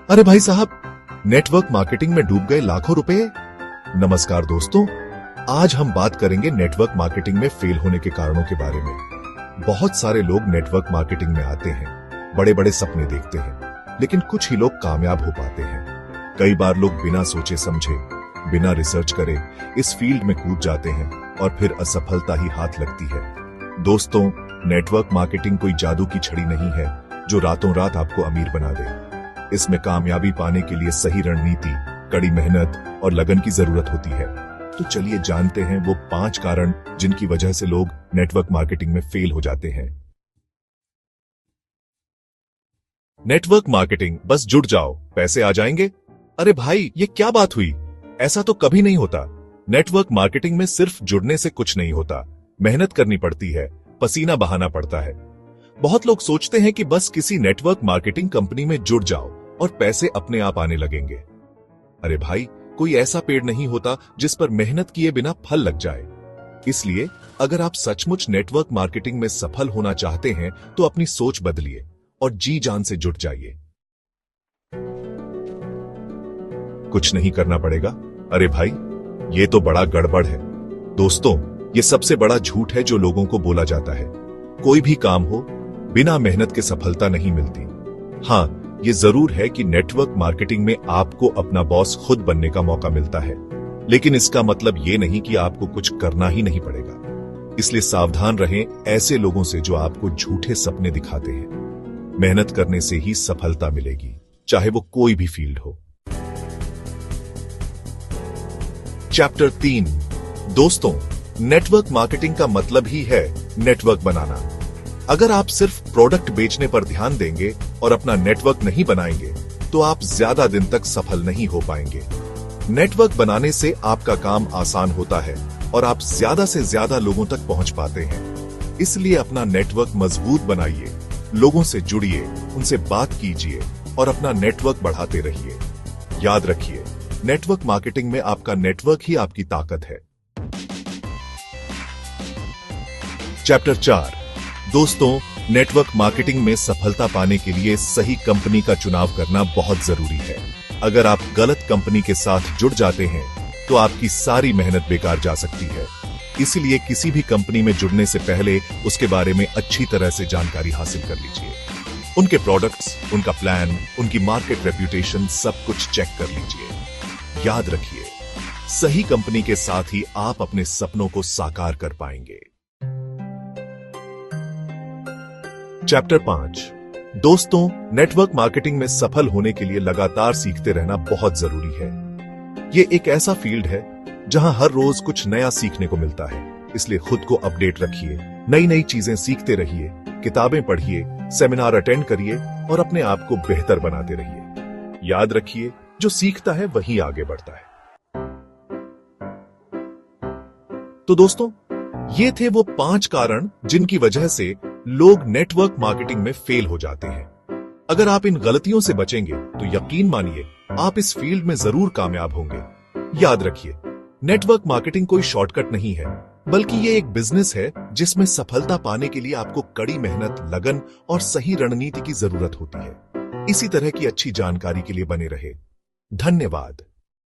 अरे भाई साहब, नेटवर्क मार्केटिंग में डूब गए लाखों रुपए। नमस्कार दोस्तों, आज हम बात करेंगे नेटवर्क मार्केटिंग में फेल होने के कारणों के बारे में। बहुत सारे लोग नेटवर्क मार्केटिंग में आते हैं, बड़े बड़े सपने देखते हैं, लेकिन कुछ ही लोग कामयाब हो पाते हैं। कई बार लोग बिना सोचे समझे, बिना रिसर्च करे इस फील्ड में कूद जाते हैं और फिर असफलता ही हाथ लगती है। दोस्तों, नेटवर्क मार्केटिंग कोई जादू की छड़ी नहीं है जो रातों रात आपको अमीर बना दे। इसमें कामयाबी पाने के लिए सही रणनीति, कड़ी मेहनत और लगन की जरूरत होती है। तो चलिए जानते हैं वो 5 कारण जिनकी वजह से लोग नेटवर्क मार्केटिंग में फेल हो जाते हैं। नेटवर्क मार्केटिंग, बस जुड़ जाओ, पैसे आ जाएंगे। अरे भाई, ये क्या बात हुई? ऐसा तो कभी नहीं होता। नेटवर्क मार्केटिंग में सिर्फ जुड़ने से कुछ नहीं होता, मेहनत करनी पड़ती है, पसीना बहाना पड़ता है। बहुत लोग सोचते हैं कि बस किसी नेटवर्क मार्केटिंग कंपनी में जुड़ जाओ और पैसे अपने आप आने लगेंगे। अरे भाई, कोई ऐसा पेड़ नहीं होता जिस पर मेहनत किए बिना फल लग जाए। इसलिए अगर आप सचमुच नेटवर्क मार्केटिंग में सफल होना चाहते हैं तो अपनी सोच बदलिए और जी जान से जुट जाइए। कुछ नहीं करना पड़ेगा? अरे भाई, ये तो बड़ा गड़बड़ है। दोस्तों, ये सबसे बड़ा झूठ है जो लोगों को बोला जाता है। कोई भी काम हो, बिना मेहनत के सफलता नहीं मिलती। हाँ, ये जरूर है कि नेटवर्क मार्केटिंग में आपको अपना बॉस खुद बनने का मौका मिलता है, लेकिन इसका मतलब ये नहीं कि आपको कुछ करना ही नहीं पड़ेगा। इसलिए सावधान रहें ऐसे लोगों से जो आपको झूठे सपने दिखाते हैं। मेहनत करने से ही सफलता मिलेगी, चाहे वो कोई भी फील्ड हो। चैप्टर 3। दोस्तों, नेटवर्क मार्केटिंग का मतलब ही है नेटवर्क बनाना। अगर आप सिर्फ प्रोडक्ट बेचने पर ध्यान देंगे और अपना नेटवर्क नहीं बनाएंगे तो आप ज्यादा दिन तक सफल नहीं हो पाएंगे। नेटवर्क बनाने से आपका काम आसान होता है और आप ज्यादा से ज्यादा लोगों तक पहुंच पाते हैं। इसलिए अपना नेटवर्क मजबूत बनाइए, लोगों से जुड़िए, उनसे बात कीजिए और अपना नेटवर्क बढ़ाते रहिए। याद रखिए, नेटवर्क मार्केटिंग में आपका नेटवर्क ही आपकी ताकत है। चैप्टर 4। दोस्तों, नेटवर्क मार्केटिंग में सफलता पाने के लिए सही कंपनी का चुनाव करना बहुत जरूरी है। अगर आप गलत कंपनी के साथ जुड़ जाते हैं तो आपकी सारी मेहनत बेकार जा सकती है। इसलिए किसी भी कंपनी में जुड़ने से पहले उसके बारे में अच्छी तरह से जानकारी हासिल कर लीजिए। उनके प्रोडक्ट्स, उनका प्लान, उनकी मार्केट रेप्यूटेशन, सब कुछ चेक कर लीजिए। याद रखिए, सही कंपनी के साथ ही आप अपने सपनों को साकार कर पाएंगे। चैप्टर 5। दोस्तों, नेटवर्क मार्केटिंग में सफल होने के लिए लगातार सीखते रहना बहुत जरूरी है। ये एक ऐसा फील्ड है जहां हर रोज कुछ नया सीखने को मिलता है। इसलिए खुद को अपडेट रखिए, नई नई चीजें सीखते रहिए, किताबें पढ़िए, सेमिनार अटेंड करिए और अपने आप को बेहतर बनाते रहिए। याद रखिए, जो सीखता है वही आगे बढ़ता है। तो दोस्तों, ये थे वो 5 कारण जिनकी वजह से लोग नेटवर्क मार्केटिंग में फेल हो जाते हैं। अगर आप इन गलतियों से बचेंगे तो यकीन मानिए आप इस फील्ड में जरूर कामयाब होंगे। याद रखिए, नेटवर्क मार्केटिंग कोई शॉर्टकट नहीं है, बल्कि ये एक बिजनेस है जिसमें सफलता पाने के लिए आपको कड़ी मेहनत, लगन और सही रणनीति की जरूरत होती है। इसी तरह की अच्छी जानकारी के लिए बने रहे। धन्यवाद।